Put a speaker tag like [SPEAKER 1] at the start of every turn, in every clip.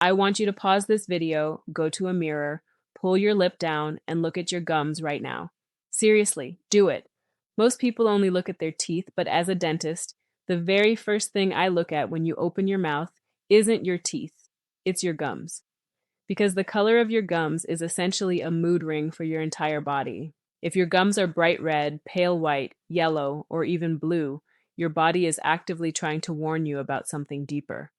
[SPEAKER 1] I want you to pause this video, go to a mirror, pull your lip down, and look at your gums right now. Seriously, do it. Most people only look at their teeth, but as a dentist, the very first thing I look at when you open your mouth isn't your teeth, it's your gums. Because the color of your gums is essentially a mood ring for your entire body. If your gums are bright red, pale white, yellow, or even blue, your body is actively trying to warn you about something deeper.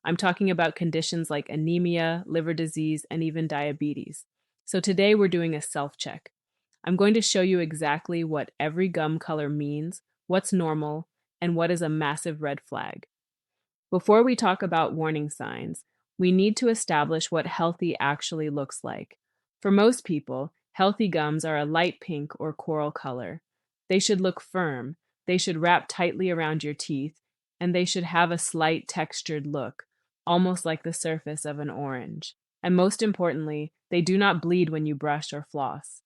[SPEAKER 1] I'm talking about conditions like anemia, liver disease, and even diabetes. So today we're doing a self check. I'm going to show you exactly what every gum color means, what's normal, and what is a massive red flag. Before we talk about warning signs, we need to establish what healthy actually looks like. For most people, healthy gums are a light pink or coral color. They should look firm, they should wrap tightly around your teeth, and they should have a slight textured look, almost like the surface of an orange. And most importantly, they do not bleed when you brush or floss.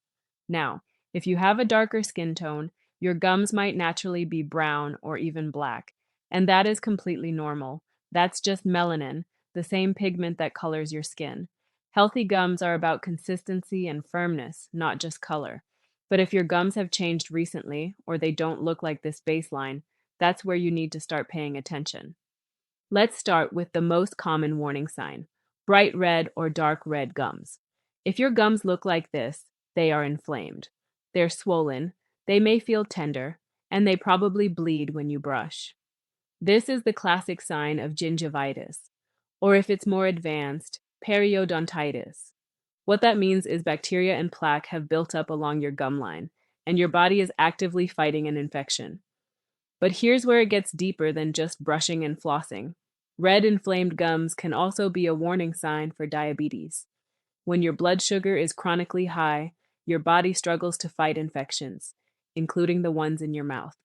[SPEAKER 1] Now, if you have a darker skin tone, your gums might naturally be brown or even black, and that is completely normal. That's just melanin, the same pigment that colors your skin. Healthy gums are about consistency and firmness, not just color. But if your gums have changed recently, or they don't look like this baseline, that's where you need to start paying attention. Let's start with the most common warning sign: bright red or dark red gums. If your gums look like this, they are inflamed. They're swollen, they may feel tender, and they probably bleed when you brush. This is the classic sign of gingivitis, or if it's more advanced, periodontitis. What that means is bacteria and plaque have built up along your gum line, and your body is actively fighting an infection. But here's where it gets deeper than just brushing and flossing. Red inflamed gums can also be a warning sign for diabetes. When your blood sugar is chronically high, your body struggles to fight infections, including the ones in your mouth.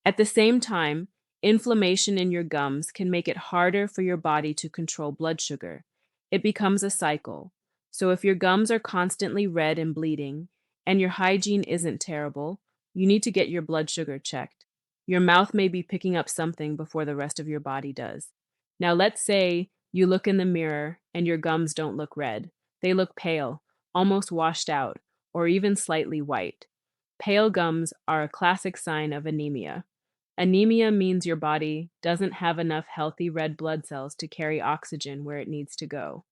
[SPEAKER 1] At the same time, inflammation in your gums can make it harder for your body to control blood sugar. It becomes a cycle. So if your gums are constantly red and bleeding, and your hygiene isn't terrible, you need to get your blood sugar checked. Your mouth may be picking up something before the rest of your body does. Now, let's say you look in the mirror and your gums don't look red. They look pale, almost washed out, or even slightly white. Pale gums are a classic sign of anemia. Anemia means your body doesn't have enough healthy red blood cells to carry oxygen where it needs to go.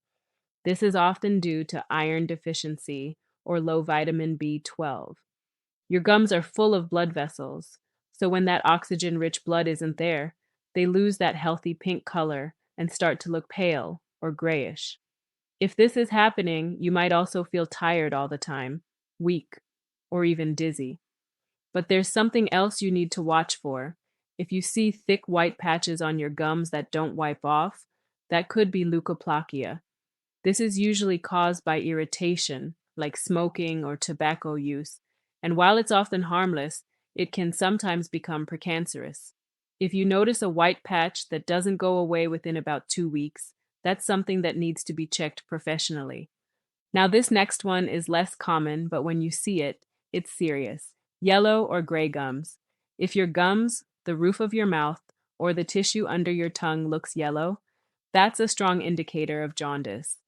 [SPEAKER 1] This is often due to iron deficiency or low vitamin B12. Your gums are full of blood vessels, so when that oxygen rich blood isn't there, they lose that healthy pink color and start to look pale or grayish. If this is happening, you might also feel tired all the time, weak, or even dizzy. But there's something else you need to watch for. If you see thick white patches on your gums that don't wipe off, that could be leukoplakia. This is usually caused by irritation, like smoking or tobacco use, and while it's often harmless, it can sometimes become precancerous. If you notice a white patch that doesn't go away within about 2 weeks, that's something that needs to be checked professionally. Now, this next one is less common, but when you see it, it's serious. Yellow or gray gums. If your gums, the roof of your mouth, or the tissue under your tongue looks yellow, that's a strong indicator of jaundice.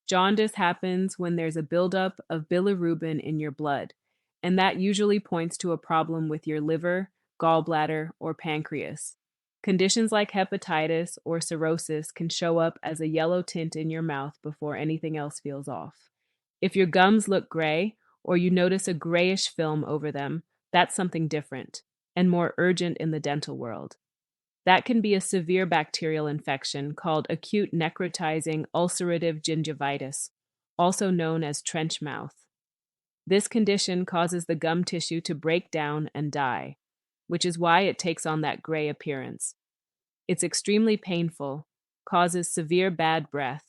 [SPEAKER 1] Jaundice happens when there's a buildup of bilirubin in your blood, and that usually points to a problem with your liver, gallbladder, or pancreas. Conditions like hepatitis or cirrhosis can show up as a yellow tint in your mouth before anything else feels off. If your gums look gray, or you notice a grayish film over them, that's something different and more urgent in the dental world. That can be a severe bacterial infection called acute necrotizing ulcerative gingivitis, also known as trench mouth. This condition causes the gum tissue to break down and die, which is why it takes on that gray appearance. It's extremely painful, causes severe bad breath,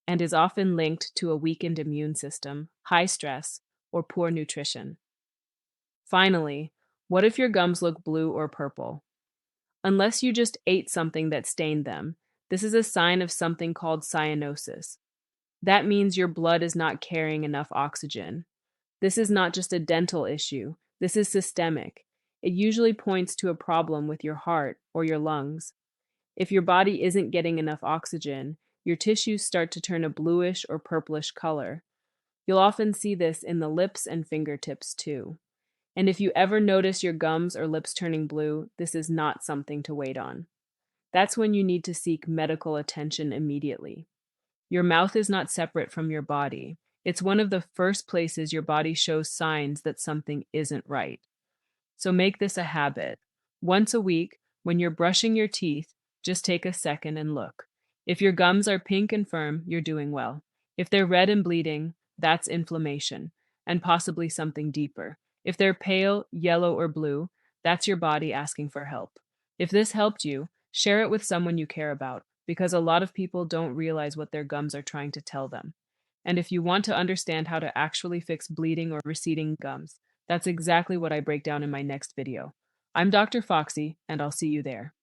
[SPEAKER 1] and is often linked to a weakened immune system, high stress, or poor nutrition. Finally, what if your gums look blue or purple? Unless you just ate something that stained them, this is a sign of something called cyanosis. That means your blood is not carrying enough oxygen. This is not just a dental issue, this is systemic. It usually points to a problem with your heart or your lungs. If your body isn't getting enough oxygen, your tissues start to turn a bluish or purplish color. You'll often see this in the lips and fingertips too. And if you ever notice your gums or lips turning blue, this is not something to wait on. That's when you need to seek medical attention immediately. Your mouth is not separate from your body. It's one of the first places your body shows signs that something isn't right. So make this a habit. Once a week, when you're brushing your teeth, just take a second and look. If your gums are pink and firm, you're doing well. If they're red and bleeding, that's inflammation, and possibly something deeper. If they're pale, yellow, or blue, that's your body asking for help. If this helped you, share it with someone you care about, because a lot of people don't realize what their gums are trying to tell them. And if you want to understand how to actually fix bleeding or receding gums, that's exactly what I break down in my next video. I'm Dr. Foxy, and I'll see you there.